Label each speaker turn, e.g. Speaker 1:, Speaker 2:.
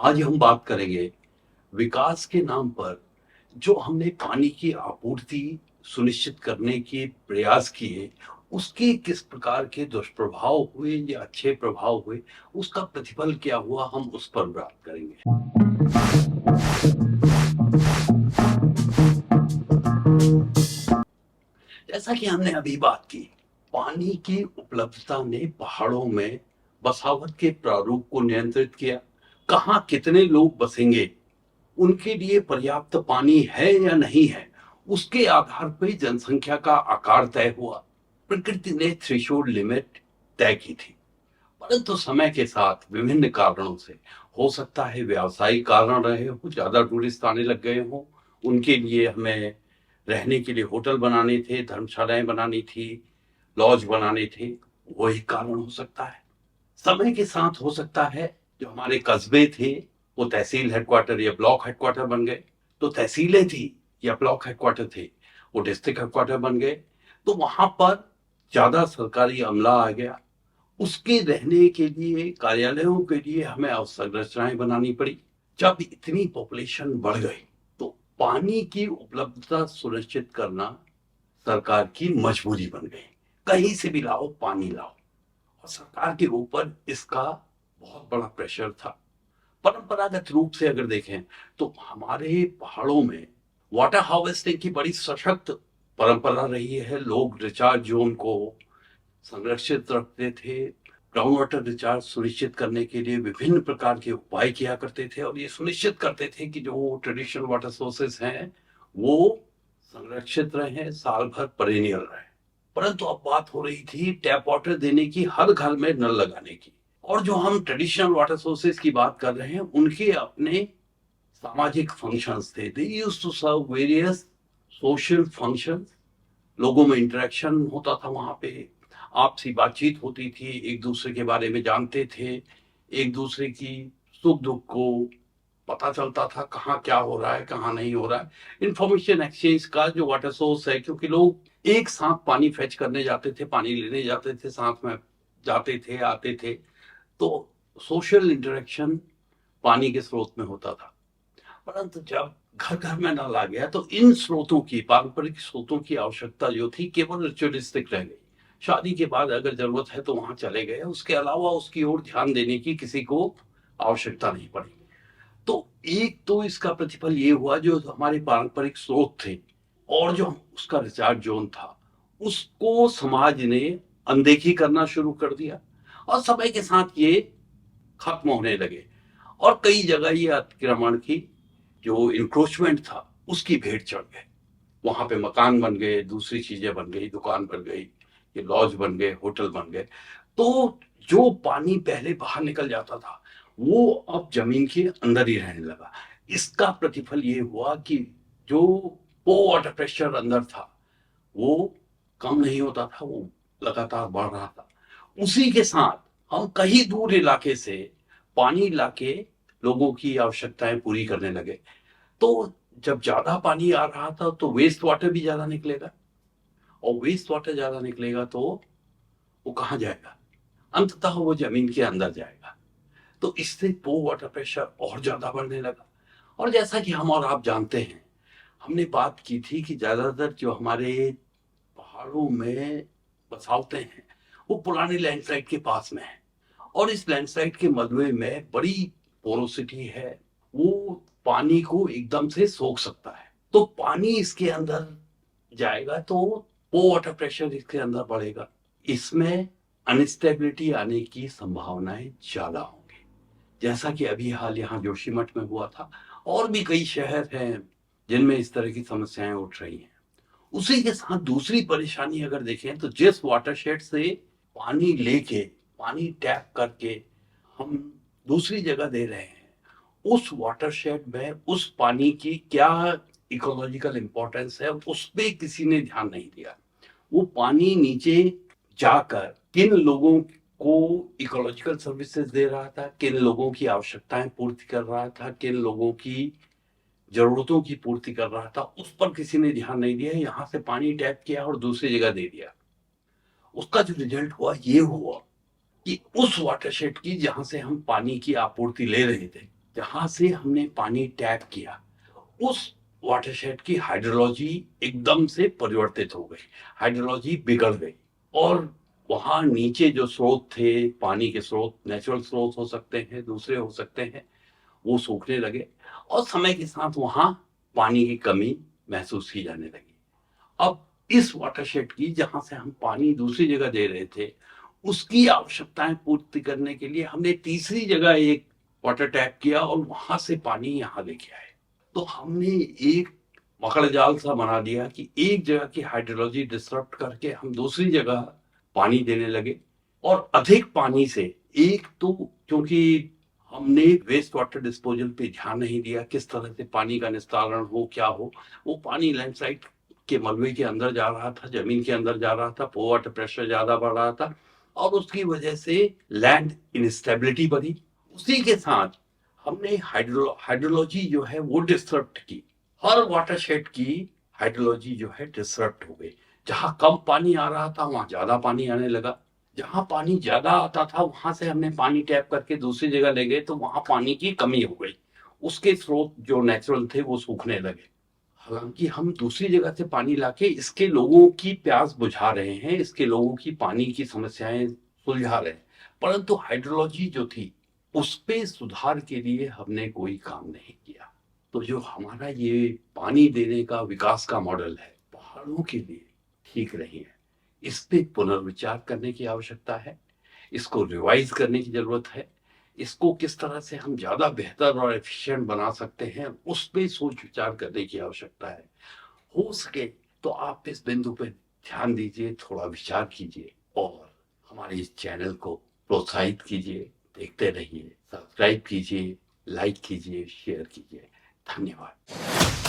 Speaker 1: आज हम बात करेंगे विकास के नाम पर जो हमने पानी की आपूर्ति सुनिश्चित करने के प्रयास किए, उसके किस प्रकार के दुष्प्रभाव हुए या अच्छे प्रभाव हुए, उसका प्रतिफल क्या हुआ, हम उस पर बात करेंगे। जैसा कि हमने अभी बात की, पानी की उपलब्धता ने पहाड़ों में बसावट के प्रारूप को नियंत्रित किया। कहाँ कितने लोग बसेंगे, उनके लिए पर्याप्त पानी है या नहीं है, उसके आधार पर जनसंख्या का आकार तय हुआ। प्रकृति ने थ्रेशोल्ड लिमिट तय की थी, परंतु समय के साथ विभिन्न कारणों से, हो सकता है व्यावसायिक कारण रहे हो, ज्यादा टूरिस्ट आने लग गए हों, उनके लिए हमें रहने के लिए होटल बनाने थे, धर्मशालाएं बनानी थी, लॉज बनाने थे, वही कारण हो सकता है। समय के साथ हो सकता है जो हमारे कस्बे थे वो तहसील हेडक्वार्टर या ब्लॉक हेडक्वार्टर बन गए, तो तहसीलें थी या ब्लॉक हेडक्वार्टर थे वो डिस्ट्रिक्ट हेडक्वार्टर बन गए, तो वहां पर ज्यादा सरकारी अमला आ गया। उसके रहने के लिए, कार्यालयों के लिए हमें अवसंरचनाएं बनानी पड़ी। जब इतनी पॉपुलेशन बढ़ गई तो पानी की उपलब्धता सुनिश्चित करना सरकार की मजबूरी बन गई। कहीं से भी लाओ, पानी लाओ, और सरकार के ऊपर इसका बहुत बड़ा प्रेशर था। परंपरागत रूप से अगर देखें तो हमारे पहाड़ों में वाटर हार्वेस्टिंग की बड़ी सशक्त परंपरा रही है। लोग रिचार्ज जोन को संरक्षित रखते थे, ग्राउंड वाटर रिचार्ज सुनिश्चित करने के लिए विभिन्न प्रकार के उपाय किया करते थे, और ये सुनिश्चित करते थे कि जो ट्रेडिशनल वाटर सोर्सेस हैं वो संरक्षित रहे, साल भर पेरेनियल रहे। परंतु अब बात हो रही थी टैप वाटर देने की, हर घर में नल लगाने की। और जो हम ट्रेडिशनल वाटर सोर्सेज की बात कर रहे हैं उनके अपने सामाजिक फंक्शंस थे। They used to serve various social functions. लोगों में इंटरेक्शन होता था, वहां पे आपसी बातचीत होती थी, एक दूसरे के बारे में जानते थे, एक दूसरे की सुख दुख को पता चलता था, कहाँ क्या हो रहा है, कहाँ नहीं हो रहा है। इंफॉर्मेशन एक्सचेंज का जो वाटर सोर्स है, क्योंकि लोग एक साथ पानी फेच करने जाते थे, पानी लेने जाते थे, साथ में जाते थे, आते थे, तो सोशल इंटरेक्शन पानी के स्रोत में होता था। परंतु जब घर घर में नल आ गया तो इन स्रोतों की, पारंपरिक स्रोतों की आवश्यकता जो थी केवल रिचुअलिस्टिक रह गई। शादी के बाद अगर जरूरत है तो वहां चले गए, उसके अलावा उसकी ओर ध्यान देने की किसी को आवश्यकता नहीं पड़ी। तो एक तो इसका प्रतिफल ये हुआ, जो हमारे पारंपरिक स्रोत थे और जो उसका रिचार्ज जोन था उसको समाज ने अनदेखी करना शुरू कर दिया, और समय के साथ ये खत्म होने लगे। और कई जगह ये अतिक्रमण की जो इंक्रोचमेंट था उसकी भेंट चढ़ गए। वहां पे मकान बन गए, दूसरी चीजें बन गई, दुकान बन गई, ये लॉज बन गए, होटल बन गए। तो जो पानी पहले बाहर निकल जाता था वो अब जमीन के अंदर ही रहने लगा। इसका प्रतिफल ये हुआ कि जो वाटर प्रेशर अंदर था वो कम नहीं होता था, वो लगातार बढ़ रहा था। उसी के साथ हम कहीं दूर इलाके से पानी लाके लोगों की आवश्यकताएं पूरी करने लगे। तो जब ज्यादा पानी आ रहा था तो वेस्ट वाटर भी ज्यादा निकलेगा, और वेस्ट वाटर ज्यादा निकलेगा तो वो कहाँ जाएगा, अंततः वो जमीन के अंदर जाएगा। तो इससे पो वाटर प्रेशर और ज्यादा बढ़ने लगा। और जैसा कि हम और आप जानते हैं, हमने बात की थी कि ज्यादातर जो हमारे पहाड़ों में बसावते हैं वो पुराने लैंडस्लाइड के पास में है, और इस लैंडस्लाइड के मलबे में बड़ी पोरोसिटी है, वो पानी को एकदम से सोख सकता है। तो पानी इसके अंदर जाएगा तो वो वाटर प्रेशर इसके अंदर बढ़ेगा, इसमें अनस्टेबिलिटी आने की संभावनाएं ज्यादा होंगी। जैसा कि अभी हाल यहाँ जोशीमठ में हुआ था, और भी कई शहर हैं जिनमें इस तरह की समस्याएं उठ रही हैं। उसी के साथ दूसरी परेशानी अगर देखें तो जिस वाटरशेड से पानी लेके, पानी टैप करके हम दूसरी जगह दे रहे हैं, उस वाटरशेड में उस पानी की क्या इकोलॉजिकल इंपॉर्टेंस है उस पे किसी ने ध्यान नहीं दिया। वो पानी नीचे जाकर किन लोगों को इकोलॉजिकल सर्विसेज दे रहा था, किन लोगों की आवश्यकताएं पूर्ति कर रहा था, किन लोगों की जरूरतों की पूर्ति कर रहा था, उस पर किसी ने ध्यान नहीं दिया। यहां से पानी टैप किया और दूसरी जगह दे दिया। उसका जो रिजल्ट हुआ ये हुआ कि उस वाटरशेड की जहां से हम पानी की आपूर्ति ले रहे थे जहां से हमने पानी टैप किया, उस वाटरशेड की हाइड्रोलॉजी एकदम से परिवर्तित हो गई, हाइड्रोलॉजी बिगड़ गई। और वहां नीचे जो स्रोत थे, पानी के स्रोत, नेचुरल स्रोत हो सकते हैं, दूसरे हो सकते हैं, वो सूखने लगे और समय के साथ वहां पानी की कमी महसूस की जाने लगी। अब इस वाटरशेड की, जहां से हम पानी दूसरी जगह दे रहे थे, उसकी आवश्यकताएं पूर्ति करने के लिए हमने तीसरी जगह एक वाटर टैप किया और वहां से पानी यहाँ लेके आए। तो हमने एक मकड़ जाल सा बना दिया कि एक जगह की हाइड्रोलॉजी डिस्टर्ब करके हम दूसरी जगह पानी देने लगे और अधिक पानी से, एक तो क्योंकि हमने वेस्ट वाटर डिस्पोजल पे ध्यान नहीं दिया, किस तरह से पानी का निस्तारण हो, क्या हो, वो पानी लैंडस्लाइड के मलबे के अंदर जा रहा था, जमीन के अंदर जा रहा था, पो वाटर प्रेशर ज्यादा बढ़ रहा था और उसकी वजह से लैंड इंस्टेबिलिटी बढ़ी। उसी के साथ हमने हाइड्रोलॉजी जो है वो डिस्टर्ब की, हर वाटरशेड की हाइड्रोलॉजी जो है डिस्टर्ब हो गई। जहां कम पानी आ रहा था वहां ज्यादा पानी आने लगा, जहां पानी ज्यादा आता था वहां से हमने पानी टैप करके दूसरी जगह ले गए तो वहां पानी की कमी हो गई, उसके स्रोत जो नेचुरल थे वो सूखने लगे। हालांकि हम दूसरी जगह से पानी लाके इसके लोगों की प्यास बुझा रहे हैं, इसके लोगों की पानी की समस्याएं सुलझा रहे हैं, परंतु हाइड्रोलॉजी जो थी उस पे सुधार के लिए हमने कोई काम नहीं किया। तो जो हमारा ये पानी देने का विकास का मॉडल है, पहाड़ों के लिए ठीक नहीं है। इस पे पुनर्विचार करने की आवश्यकता है, इसको रिवाइज करने की जरूरत है, इसको किस तरह से हम ज्यादा बेहतर और एफिशिएंट बना सकते हैं उस पे सोच विचार करने की आवश्यकता है। हो सके तो आप इस बिंदु पे ध्यान दीजिए, थोड़ा विचार कीजिए और हमारे इस चैनल को प्रोत्साहित कीजिए, देखते रहिए, सब्सक्राइब कीजिए, लाइक कीजिए, शेयर कीजिए। धन्यवाद।